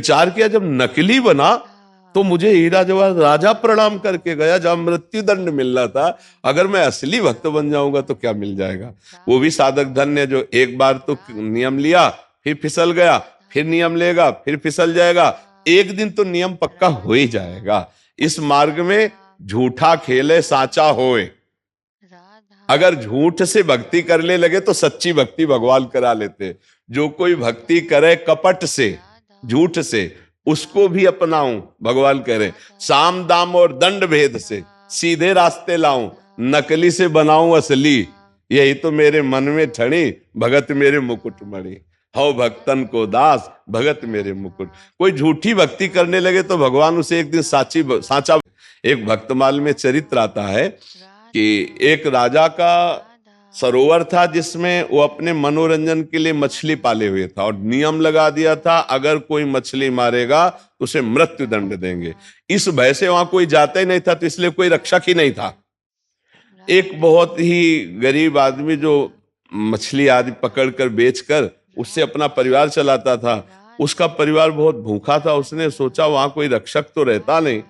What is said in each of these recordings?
विचार किया जब नकली बना तो मुझे हीरा जवाहर राजा प्रणाम करके गया, जहां मृत्यु दंड मिल रहा था। अगर मैं असली भक्त बन जाऊंगा तो क्या मिल जाएगा। वो भी साधक धन्य जो एक बार तो नियम लिया, फिर फिसल गया, फिर नियम लेगा, फिर फिसल जाएगा। एक दिन तो नियम पक्का हो ही जाएगा। इस मार्ग में झूठा खेले साचा होए। अगर झूठ से भक्ति करने लगे तो सच्ची भक्ति भगवान करा लेते। जो कोई भक्ति करे कपट से, झूठ से, उसको भी अपनाऊं, भगवान कह रहे साम दाम और दंड भेद से सीधे रास्ते लाऊं, नकली से बनाऊं असली। यही तो मेरे मन में ठणी, भगत मेरे मुकुट मणि। हौ भक्तन को दास, भगत मेरे मुकुट। कोई झूठी भक्ति करने लगे तो भगवान उसे एक दिन साचा। एक भक्तमाल में चरित्र आता है कि एक राजा का सरोवर था जिसमें वो अपने मनोरंजन के लिए मछली पाले हुए था, और नियम लगा दिया था अगर कोई मछली मारेगा तो उसे मृत्यु दंड देंगे। इस भय से वहां कोई जाता ही नहीं था, तो इसलिए कोई रक्षक ही नहीं था। एक बहुत ही गरीब आदमी जो मछली आदि पकड़कर बेचकर उससे अपना परिवार चलाता था, उसका परिवार बहुत भूखा था। उसने सोचा वहां कोई रक्षक तो रहता नहीं,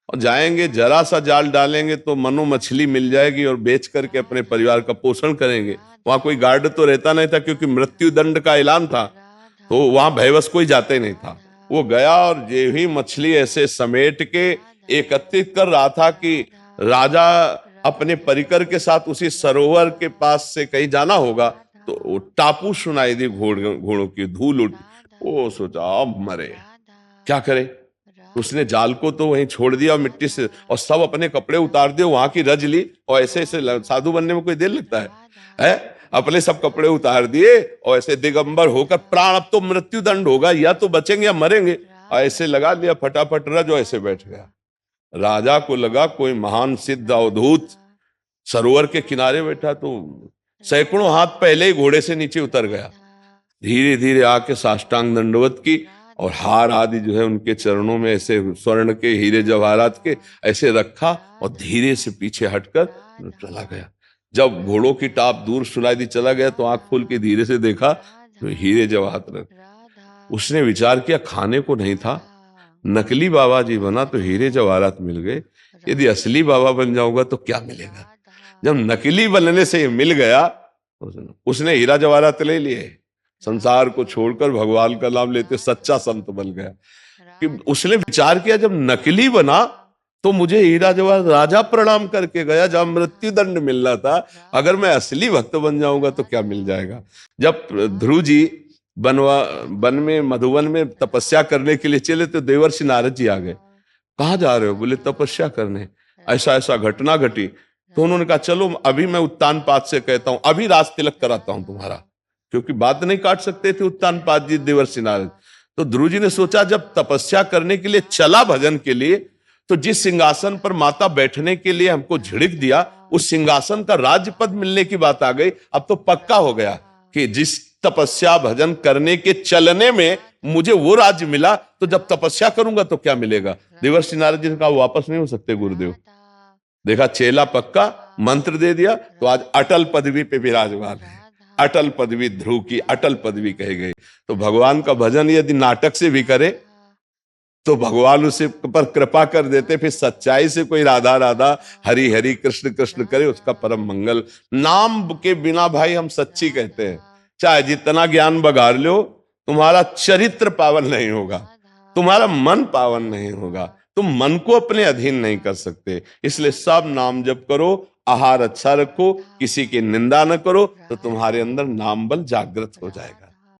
और जाएंगे जरा सा जाल डालेंगे तो मनो मछली मिल जाएगी और बेच करके अपने परिवार का पोषण करेंगे। वहां कोई गार्ड तो रहता नहीं था क्योंकि मृत्यु दंड का ऐलान था, तो वहां भयवश कोई जाते ही नहीं था। वो गया और ये ही मछली ऐसे समेट के एकत्रित कर रहा था कि राजा अपने परिकर के साथ उसी सरोवर के पास से कहीं जाना होगा, तो टापू सुनाई दी, घोड़ों की धूल उठ। वो सोचा अब मरे, क्या करे। उसने जाल को तो वहीं छोड़ दिया मिट्टी से, और सब अपने कपड़े उतार दिए, वहां की रज ली। और ऐसे ऐसे साधु बनने में कोई देर लगता है? अपने सब कपड़े उतार दिए और ऐसे दिगंबर होकर, प्राण अब तो मृत्यु दंड होगा, या तो बचेंगे या मरेंगे, और ऐसे लगा लिया फटाफट रज, और ऐसे बैठ गया। राजा को लगा कोई महान सिद्ध अवधूत सरोवर के किनारे बैठा, तो सैकड़ों हाथ पहले ही घोड़े से नीचे उतर गया। धीरे धीरे आके साष्टांग दंडवत की, और हार आदि जो है उनके चरणों में ऐसे स्वर्ण के हीरे जवाहरात के ऐसे रखा, और धीरे से पीछे हटकर चला गया। जब घोड़ों की टाप दूर सुनाई दी चला गया, तो आंख खोल के धीरे से देखा तो हीरे जवाहरात। उसने विचार किया खाने को नहीं था, नकली बाबा जी बना तो हीरे जवाहरात मिल गए, यदि असली बाबा बन जाऊंगा तो क्या मिलेगा। जब नकली बनने से मिल गया, उसने हीरा जवाहरात ले लिए, संसार को छोड़कर भगवान का नाम लेते सच्चा संत बन गया। कि उसने विचार किया जब नकली बना तो मुझे हीरा जवाहर राजा प्रणाम करके गया, जहां मृत्यु दंड मिल रहा था। अगर मैं असली भक्त बन जाऊंगा तो क्या मिल जाएगा। जब ध्रुव जी वन में मधुवन में तपस्या करने के लिए चले तो देवर्षि नारद जी आ गए। कहाँ जा रहे हो? बोले तपस्या करने, ऐसा ऐसा घटना घटी। तो उन्होंने कहा चलो अभी मैं उत्तानपाद से कहता हूं, अभी राज तिलक कराता हूं तुम्हारा, क्योंकि बात नहीं काट सकते थे उत्तानपाद जी देवर्षि नारद। तो ध्रुव जी ने सोचा जब तपस्या करने के लिए चला भजन के लिए, तो जिस सिंहासन पर माता बैठने के लिए हमको झिड़क दिया, उस सिंहासन का राज्य पद मिलने की बात आ गई। अब तो पक्का हो गया कि जिस तपस्या भजन करने के चलने में मुझे वो राज्य मिला, तो जब तपस्या करूंगा तो क्या मिलेगा। देवर्षि नारद जी ने कहा वापस नहीं हो सकते गुरुदेव। देखा चेला पक्का, मंत्र दे दिया, तो आज अटल पदवी पे विराजमान है। अटल पदवी, ध्रुव की अटल पदवी कही गई। तो भगवान का भजन यदि नाटक से भी करे तो भगवान उसे पर कृपा कर देते। फिर सच्चाई से कोई राधा राधा हरि हरि कृष्ण कृष्ण करे, उसका परम मंगल। नाम के बिना भाई हम सच्ची कहते हैं, चाहे जितना ज्ञान बघार लो, तुम्हारा चरित्र पावन नहीं होगा, तुम्हारा मन पावन नहीं होगा, तुम मन को अपने अधीन नहीं कर सकते। इसलिए सब नाम जप करो, आहार अच्छा रखो, किसी की निंदा न करो, तो तुम्हारे अंदर नाम बल जागृत हो जाएगा।